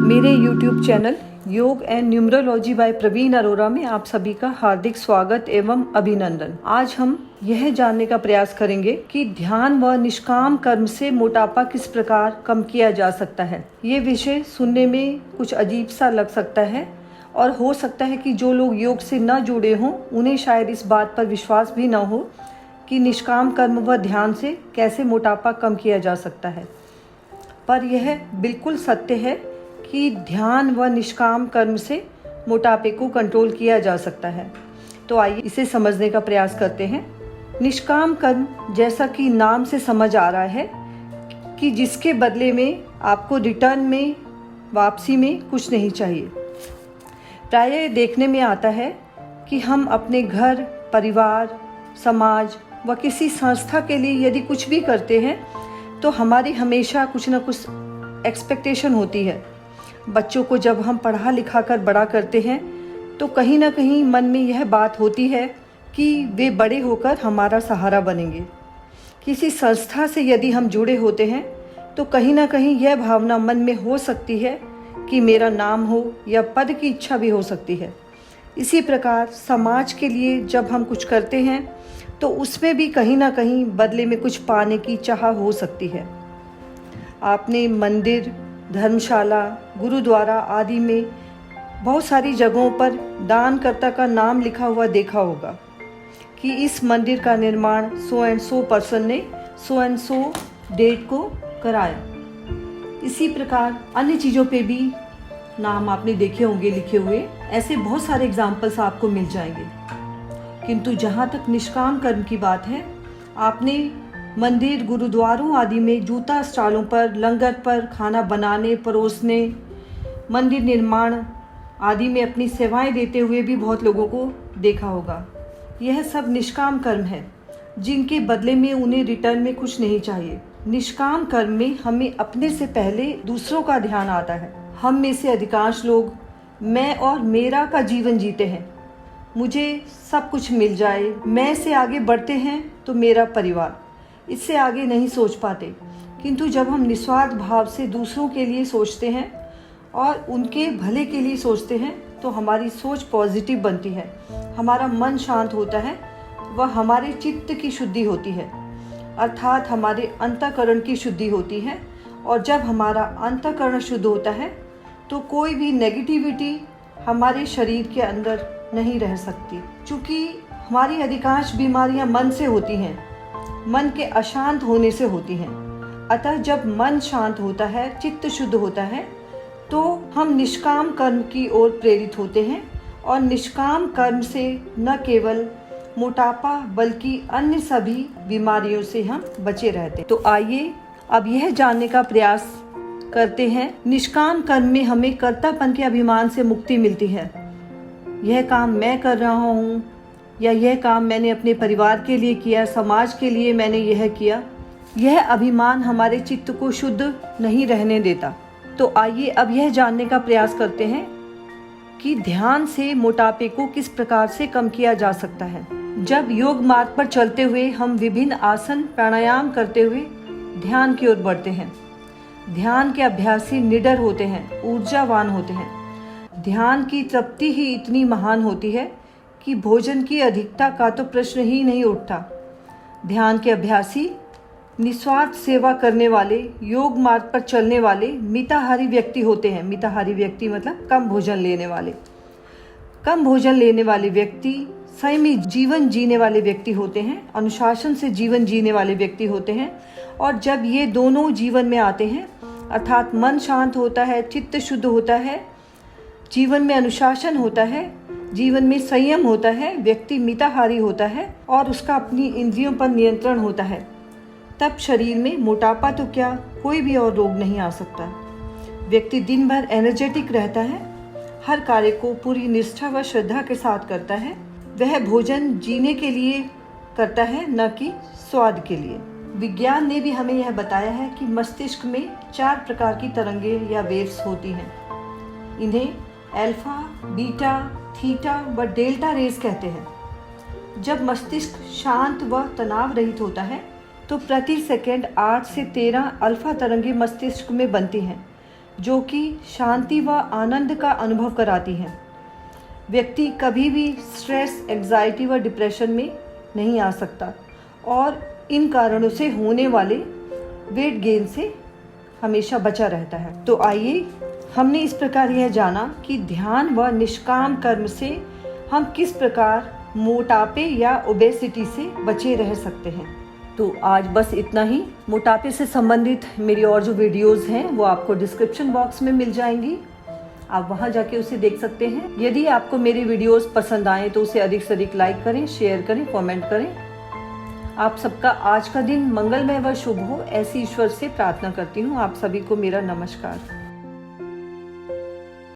मेरे YouTube channel Yog and numerology by Praveen Arora में आप सभी का हार्दिक स्वागत एवं अभिनंदन। आज हम यह जानने का प्रयास करेंगे कि ध्यान व निष्काम कर्म से मोटापा किस प्रकार कम किया जा सकता है। ये विषय सुनने में कुछ अजीब सा लग सकता है और हो सकता है कि जो लोग योग से न जुड़े हों उन्हें शायद इस बात पर विश्वास भी न हो कि निष्काम कर्म व ध्यान से कैसे मोटापा कम किया जा सकता है। पर यह बिल्कुल सत्य है कि ध्यान व निष्काम कर्म से मोटापे को कंट्रोल किया जा सकता है। तो आइए इसे समझने का प्रयास करते हैं। निष्काम कर्म, जैसा कि नाम से समझ आ रहा है कि जिसके बदले में आपको रिटर्न में, वापसी में कुछ नहीं चाहिए। प्रायः देखने में आता है कि हम अपने घर, परिवार, समाज व किसी संस्था के लिए यदि कुछ भी करते हैं तो हमारी हमेशा कुछ न कुछ एक्सपेक्टेशन होती है। बच्चों को जब हम पढ़ा लिखा कर बड़ा करते हैं तो कहीं ना कहीं मन में यह बात होती है कि वे बड़े होकर हमारा सहारा बनेंगे। किसी संस्था से यदि हम जुड़े होते हैं तो कहीं ना कहीं यह भावना मन में हो सकती है कि मेरा नाम हो या पद की इच्छा भी हो सकती है। इसी प्रकार समाज के लिए जब हम कुछ करते हैं तो उसमें भी कहीं ना कहीं बदले में कुछ पाने की चाह हो सकती है। आपने मंदिर, धर्मशाला, गुरुद्वारा आदि में बहुत सारी जगहों पर दानकर्ता का नाम लिखा हुआ देखा होगा कि इस मंदिर का निर्माण सो एंड सो पर्सन ने सो एंड सो डेट को कराया। इसी प्रकार अन्य चीज़ों पे भी नाम आपने देखे होंगे लिखे हुए। ऐसे बहुत सारे एग्जाम्पल्स आपको मिल जाएंगे। किंतु जहाँ तक निष्काम कर्म की बात है, आपने मंदिर, गुरुद्वारों आदि में जूता स्टॉलों पर, लंगर पर खाना बनाने, परोसने, मंदिर निर्माण आदि में अपनी सेवाएं देते हुए भी बहुत लोगों को देखा होगा। यह सब निष्काम कर्म है जिनके बदले में उन्हें रिटर्न में कुछ नहीं चाहिए। निष्काम कर्म में हमें अपने से पहले दूसरों का ध्यान आता है। हम में से अधिकांश लोग मैं और मेरा का जीवन जीते हैं। मुझे सब कुछ मिल जाए, मैं से आगे बढ़ते हैं तो मेरा परिवार, इससे आगे नहीं सोच पाते। किंतु जब हम निस्वार्थ भाव से दूसरों के लिए सोचते हैं और उनके भले के लिए सोचते हैं तो हमारी सोच पॉजिटिव बनती है, हमारा मन शांत होता है व हमारे चित्त की शुद्धि होती है, अर्थात हमारे अंतःकरण की शुद्धि होती है। और जब हमारा अंतःकरण शुद्ध होता है तो कोई भी नेगेटिविटी हमारे शरीर के अंदर नहीं रह सकती। क्योंकि हमारी अधिकांश बीमारियां मन से होती हैं, मन के अशांत होने से होती हैं। अतः जब मन शांत होता है, चित्त शुद्ध होता है तो हम निष्काम कर्म की ओर प्रेरित होते हैं और निष्काम कर्म से न केवल मोटापा बल्कि अन्य सभी बीमारियों से हम बचे रहते हैं। तो आइए अब यह जानने का प्रयास करते हैं, निष्काम कर्म में हमें कर्तापन के अभिमान से मुक्ति मिलती है। यह काम मैं कर रहा हूँ या यह काम मैंने अपने परिवार के लिए किया, समाज के लिए मैंने यह किया, यह अभिमान हमारे चित्त को शुद्ध नहीं रहने देता। तो आइए अब यह जानने का प्रयास करते हैं कि ध्यान से मोटापे को किस प्रकार से कम किया जा सकता है। जब योग मार्ग पर चलते हुए हम विभिन्न आसन, प्राणायाम करते हुए ध्यान की ओर बढ़ते हैं। ध्यान के अभ्यासी निडर होते हैं, ऊर्जावान होते हैं। ध्यान की तृप्ति ही इतनी महान होती है कि भोजन की अधिकता का तो प्रश्न ही नहीं उठता। ध्यान के अभ्यासी, निस्वार्थ सेवा करने वाले, योग मार्ग पर चलने वाले मिताहारी व्यक्ति होते हैं। मिताहारी व्यक्ति मतलब कम भोजन लेने वाले। कम भोजन लेने वाले व्यक्ति संयमी जीवन जीने वाले व्यक्ति होते हैं, अनुशासन से जीवन जीने वाले व्यक्ति होते हैं। और जब ये दोनों जीवन में आते हैं, अर्थात मन शांत होता है, चित्त शुद्ध होता है, जीवन में अनुशासन होता है, जीवन में संयम होता है, व्यक्ति मिताहारी होता है और उसका अपनी इंद्रियों पर नियंत्रण होता है, तब शरीर में मोटापा तो क्या, कोई भी और रोग नहीं आ सकता। व्यक्ति दिन भर एनर्जेटिक रहता है, हर कार्य को पूरी निष्ठा व श्रद्धा के साथ करता है। वह भोजन जीने के लिए करता है, न कि स्वाद के लिए। विज्ञान ने भी हमें यह बताया है कि मस्तिष्क में 4 प्रकार की तरंगें या वेव्स होती हैं। इन्हें अल्फा, बीटा, थीटा व डेल्टा रेज कहते हैं। जब मस्तिष्क शांत व तनाव रहित होता है तो प्रति सेकंड 8 से 13 अल्फा तरंगें मस्तिष्क में बनती हैं, जो कि शांति व आनंद का अनुभव कराती हैं। व्यक्ति कभी भी स्ट्रेस, एंजाइटी व डिप्रेशन में नहीं आ सकता और इन कारणों से होने वाले वेट गेन से हमेशा बचा रहता है। तो आइए, हमने इस प्रकार यह जाना कि ध्यान व निष्काम कर्म से हम किस प्रकार मोटापे या ओबेसिटी से बचे रह सकते हैं। तो आज बस इतना ही। मोटापे से संबंधित मेरी और जो वीडियोस हैं वो आपको डिस्क्रिप्शन बॉक्स में मिल जाएंगी, आप वहां जाके उसे देख सकते हैं। यदि आपको मेरी वीडियोस पसंद आए तो उसे अधिक से अधिक लाइक करें, शेयर करें, कमेंट करें। आप सबका आज का दिन मंगलमय व शुभ हो, ऐसी ईश्वर से प्रार्थना करती हूँ। आप सभी को मेरा नमस्कार।